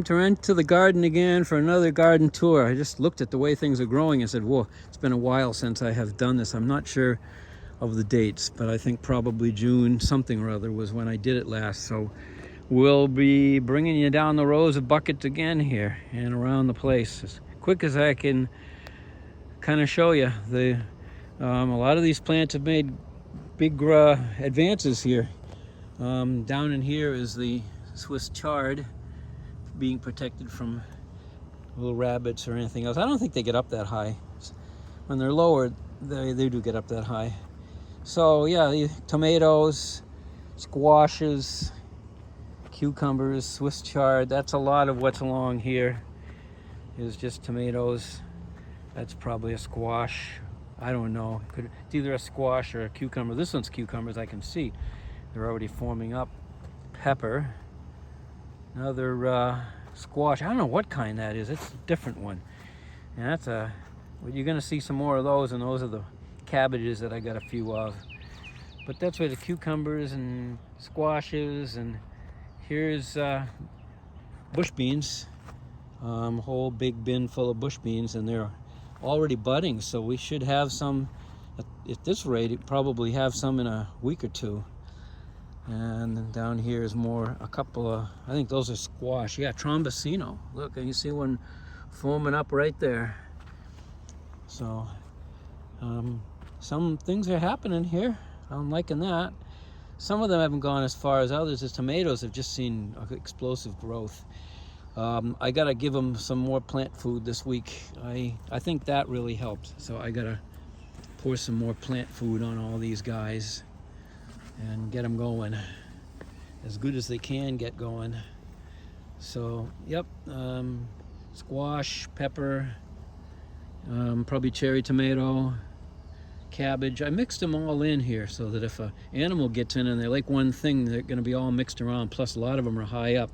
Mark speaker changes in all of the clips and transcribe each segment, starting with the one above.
Speaker 1: To enter the garden again for another garden tour. I just looked at the way things are growing and said, whoa, it's been a while since I have done this. I'm not sure of the dates, but I think probably June something or other was when I did it last. So we'll be bringing you down the rows of buckets again here and around the place as quick as I can kind of show you. A lot of these plants have made big advances here. Down in here is the Swiss chard, being protected from little rabbits or anything else. I don't think they get up that high. When they're lower, they do get up that high. So yeah, the tomatoes, squashes, cucumbers, Swiss chard. That's a lot of what's along here is just tomatoes. That's probably a squash. I don't know. It's either a squash or a cucumber. This one's cucumbers, I can see. They're already forming up. Pepper. Another squash. I don't know what kind that is. It's a different one. And well, you're going to see some more of those, and those are the cabbages that I got a few of. But that's where the cucumbers and squashes, and here's bush beans. A whole big bin full of bush beans, and they're already budding, so we should have some, at this rate, probably have some in a week or two. And then down here is a couple of, I think those are squash. Yeah, Trombosino. Look, you see one forming up right there. So, some things are happening here. I'm liking that. Some of them haven't gone as far as others. The tomatoes have just seen explosive growth. I gotta give them some more plant food this week. I think that really helped. So I gotta pour some more plant food on all these guys and get them going as good as they can get going. So yep, squash, pepper, probably cherry tomato, cabbage. I mixed them all in here so that if an animal gets in and they like one thing, they're going to be all mixed around. Plus a lot of them are high up.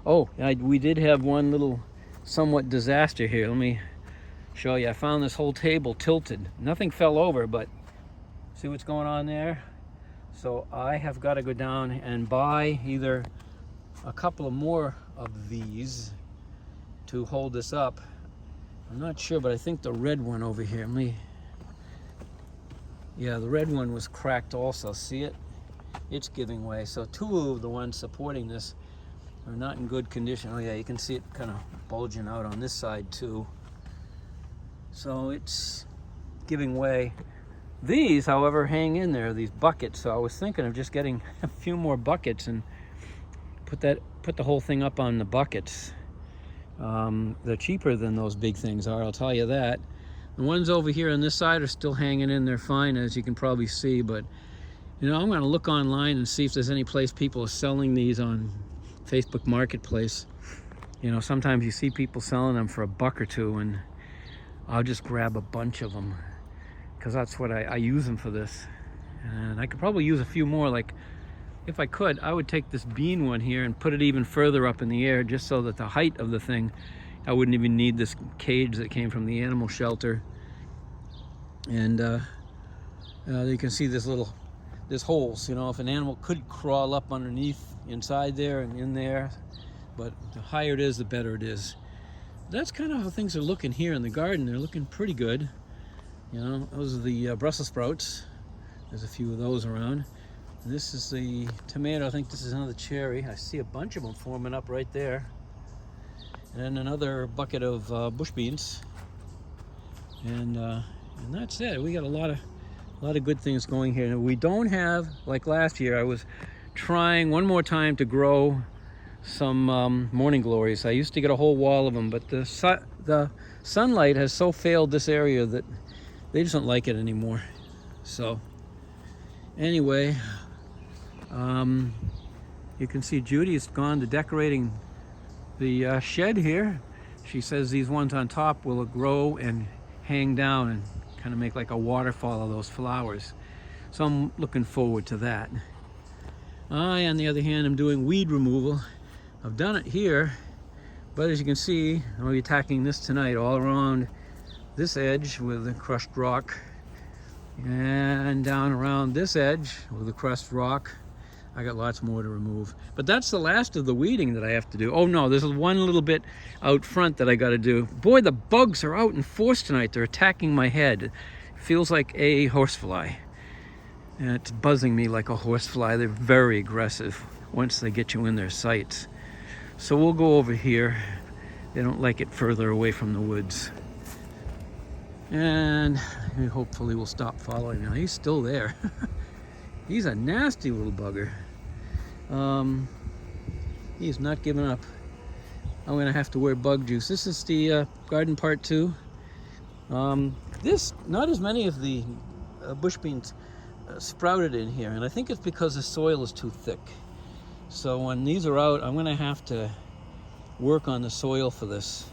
Speaker 1: Oh, we did have one little somewhat disaster here. Let me show you. I found this whole table tilted. Nothing fell over, but see what's going on there? So I have got to go down and buy either a couple of more of these to hold this up. I'm not sure, but I think the red one over here, yeah, the red one was cracked also. See it? It's giving way. So two of the ones supporting this are not in good condition. Oh yeah, you can see it kind of bulging out on this side too. So it's giving way. These, however, hang in there, these buckets. So I was thinking of just getting a few more buckets and put the whole thing up on the buckets. They're cheaper than those big things are, I'll tell you that. The ones over here on this side are still hanging in there fine, as you can probably see, but you know, I'm going to look online and see if there's any place people are selling these on Facebook Marketplace. You know, sometimes you see people selling them for $1 or $2, and I'll just grab a bunch of them because that's what I use them for this. And I could probably use a few more. Like, if I could, I would take this bean one here and put it even further up in the air, just so that the height of the thing, I wouldn't even need this cage that came from the animal shelter. And you can see there's holes. You know, if an animal could crawl up underneath, inside there and in there, but the higher it is, the better it is. That's kind of how things are looking here in the garden. They're looking pretty good. You know, those are the Brussels sprouts. There's a few of those around. And this is the tomato. I think this is another cherry. I see a bunch of them forming up right there. And then another bucket of bush beans. And that's it. We got a lot of good things going here. Now, we don't have, like last year, I was trying one more time to grow some morning glories. I used to get a whole wall of them, but the sunlight has so failed this area that they just don't like it anymore. So anyway, you can see Judy's gone to decorating the shed here. She says these ones on top will grow and hang down and kind of make like a waterfall of those flowers. So I'm looking forward to that. I, on the other hand, am doing weed removal. I've done it here, but as you can see, I'll be attacking this tonight all around this edge with the crushed rock, and down around this edge with the crushed rock. I got lots more to remove. But that's the last of the weeding that I have to do. Oh no, there's one little bit out front that I got to do. Boy, the bugs are out in force tonight. They're attacking my head. It feels like a horsefly. And it's buzzing me like a horsefly. They're very aggressive once they get you in their sights. So we'll go over here. They don't like it further away from the woods. And hopefully we'll stop following now. He's still there. He's a nasty little bugger. He's not giving up. I'm gonna have to wear bug juice. This is the garden part 2. This, not as many of the bush beans sprouted in here, and I think it's because the soil is too thick. So when these are out, I'm gonna have to work on the soil for this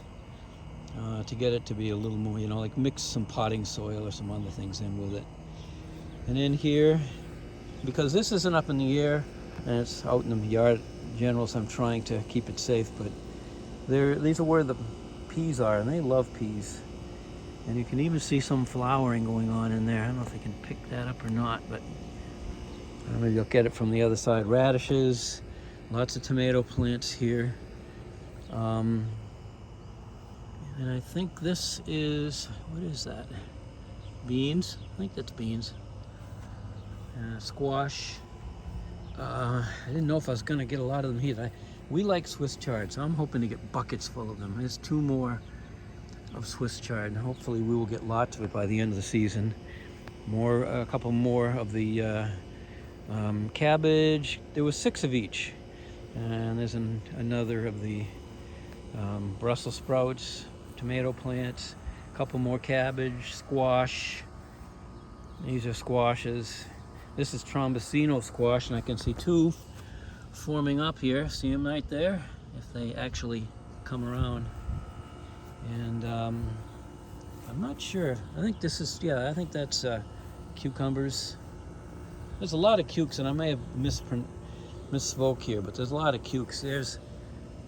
Speaker 1: to get it to be a little more, you know, like mix some potting soil or some other things in with it. And in here, because this isn't up in the air and it's out in the yard in general, so I'm trying to keep it safe, but these are where the peas are, and they love peas. And you can even see some flowering going on in there. I don't know if I can pick that up or not, but maybe I'll get it from the other side. Radishes, lots of tomato plants here. And I think this is, what is that? Beans? I think that's beans. Squash. I didn't know if I was going to get a lot of them here. We like Swiss chard, so I'm hoping to get buckets full of them. There's 2 more of Swiss chard, and hopefully we will get lots of it by the end of the season. A couple more of the cabbage. There was 6 of each, and there's another of the Brussels sprouts, tomato plants, a couple more cabbage, squash. These are squashes. This is Trombosino squash, and I can see 2 forming up here. See them right there? If they actually come around. And I'm not sure. I think this is, yeah, I think that's cucumbers. There's a lot of cukes, and I may have misspoke here, but there's a lot of cukes. There's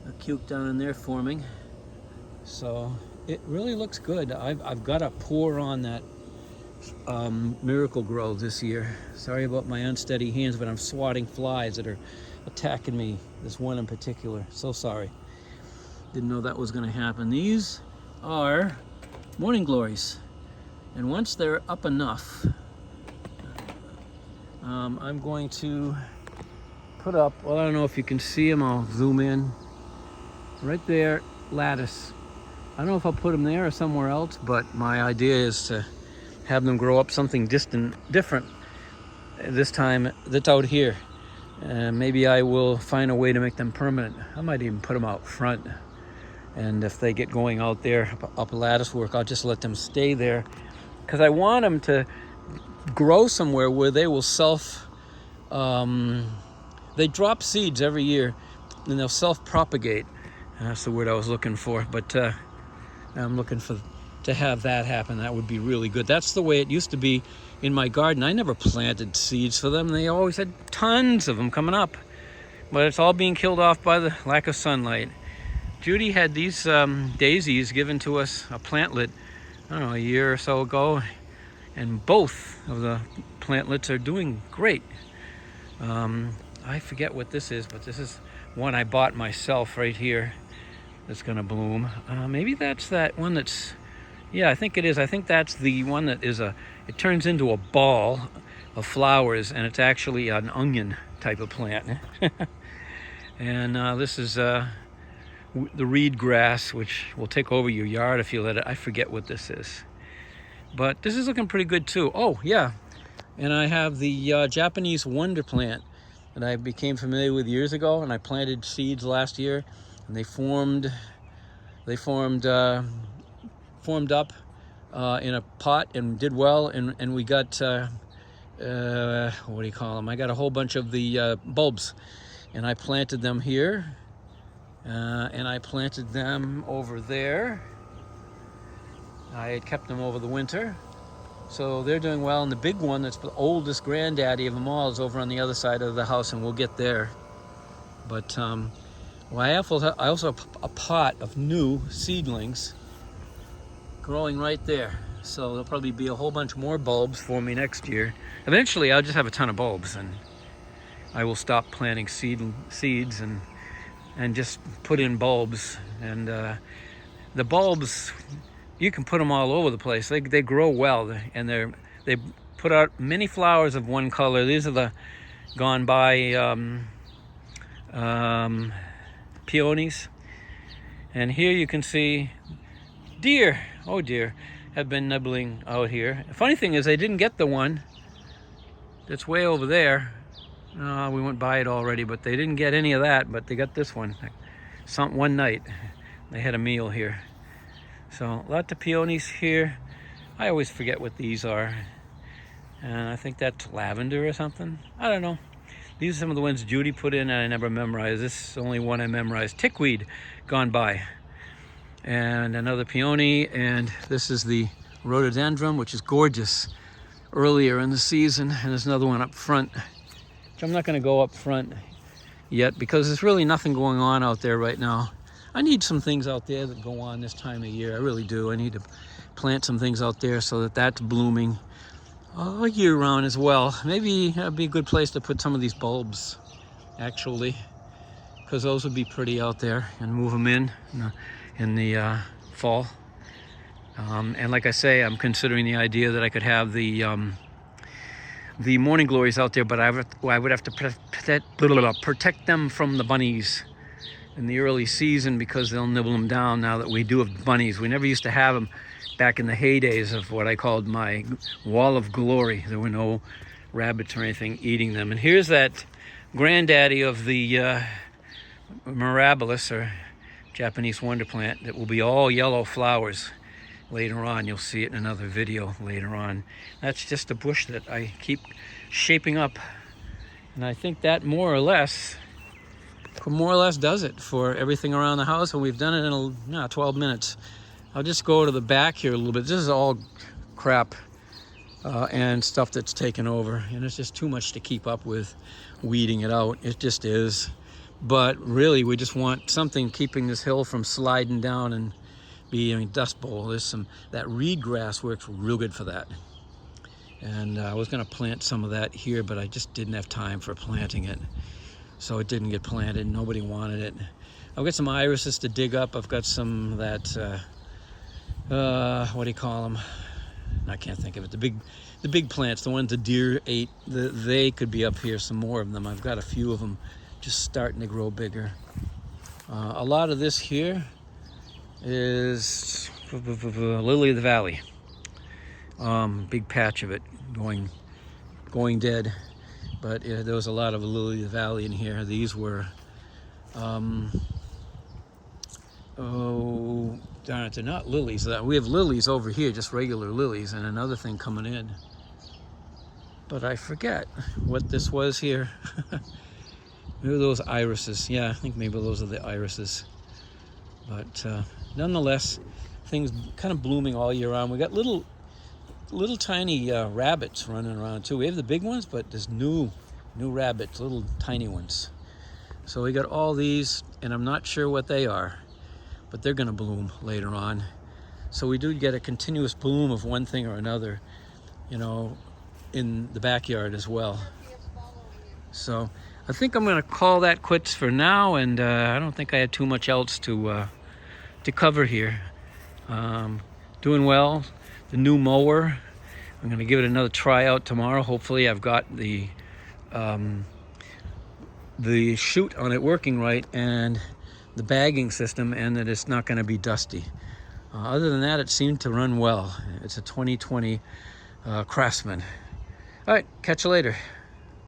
Speaker 1: a cuke down in there forming. So it really looks good. I've got to pour on that Miracle Grow this year. Sorry about my unsteady hands, but I'm swatting flies that are attacking me. This one in particular. So sorry. Didn't know that was going to happen. These are morning glories, and once they're up enough, I'm going to put up, well, I don't know if you can see them. I'll zoom in right there. Lattice. I don't know if I'll put them there or somewhere else, but my idea is to have them grow up something different this time that's out here. Maybe I will find a way to make them permanent. I might even put them out front. And if they get going out there, up lattice work, I'll just let them stay there. Because I want them to grow somewhere where they will they drop seeds every year, and they'll self-propagate. That's the word I was looking for. But I'm looking to have that happen. That would be really good. That's the way it used to be in my garden. I never planted seeds for them. They always had tons of them coming up. But it's all being killed off by the lack of sunlight. Judy had these daisies given to us, a plantlet, I don't know, a year or so ago. And both of the plantlets are doing great. I forget what this is, but this is one I bought myself right here that's going to bloom. Maybe that's that one that's, yeah, I think it is. I think that's the one that is it turns into a ball of flowers, and it's actually an onion type of plant. And this is the reed grass, which will take over your yard if you let it. I forget what this is. But this is looking pretty good too. Oh, yeah. And I have the Japanese wonder plant that I became familiar with years ago, and I planted seeds last year, and they formed up in a pot and did well, and we got what do you call them? I got a whole bunch of the bulbs, and I planted them here, and I planted them over there. I had kept them over the winter, so they're doing well. And the big one, that's the oldest granddaddy of them all, is over on the other side of the house, and we'll get there. But well, I also have a pot of new seedlings growing right there. So there'll probably be a whole bunch more bulbs for me next year. Eventually, I'll just have a ton of bulbs, and I will stop planting seeds and just put in bulbs. And the bulbs, you can put them all over the place. They grow well, and they put out many flowers of one color. These are the gone by peonies. And here you can see deer, oh dear, have been nibbling out here. The funny thing is I didn't get the one that's way over there. We went by it already, but they didn't get any of that, but they got this one. One night they had a meal here. So lots of peonies here. I always forget what these are. And I think that's lavender or something. I don't know. These are some of the ones Judy put in and I never memorized. This is the only one I memorized. Tickweed gone by. And another peony, and this is the rhododendron, which is gorgeous earlier in the season. And there's another one up front, which I'm not going to go up front yet because there's really nothing going on out there right now. I need some things out there that go on this time of year. I really do. I need to plant some things out there so that that's blooming all year round as well. Maybe that'd be a good place to put some of these bulbs, actually, because those would be pretty out there, and move them in the fall. And like I say, I'm considering the idea that I could have the morning glories out there, but I would have to protect them from the bunnies in the early season because they'll nibble them down now that we do have bunnies. We never used to have them back in the heydays of what I called my wall of glory. There were no rabbits or anything eating them. And here's that granddaddy of the mirabilis, or Japanese wonder plant, that will be all yellow flowers later on. You'll see it in another video later on. That's just a bush that I keep shaping up, and I think that more or less does it for everything around the house, and we've done it in 12 minutes. I'll just go to the back here a little bit. This is all crap and stuff that's taken over, and it's just too much to keep up with weeding it out. It just is. But really, we just want something keeping this hill from sliding down and being a dust bowl. There's that reed grass works real good for that. And I was going to plant some of that here, but I just didn't have time for planting it. So it didn't get planted. Nobody wanted it. I've got some irises to dig up. I've got some of that, what do you call them? I can't think of it. The big plants, the ones the deer ate, they could be up here, some more of them. I've got a few of them just starting to grow bigger. A lot of this here is lily of the valley. Big patch of it going dead, but there was a lot of lily of the valley in here. These were oh darn it, they're not lilies. We have lilies over here, just regular lilies, and another thing coming in, but I forget what this was here. Maybe those irises. Yeah, I think maybe those are the irises. But nonetheless, things kind of blooming all year round. We got little tiny rabbits running around too. We have the big ones, but there's new rabbits, little tiny ones. So we got all these, and I'm not sure what they are, but they're gonna bloom later on. So we do get a continuous bloom of one thing or another, in the backyard as well. So I think I'm gonna call that quits for now, and I don't think I had too much else to cover here. Doing well. The new mower, I'm gonna give it another try out tomorrow. Hopefully I've got the chute on it working right, and the bagging system, and that it's not gonna be dusty. Other than that, it seemed to run well. It's a 2020 Craftsman. All right, catch you later.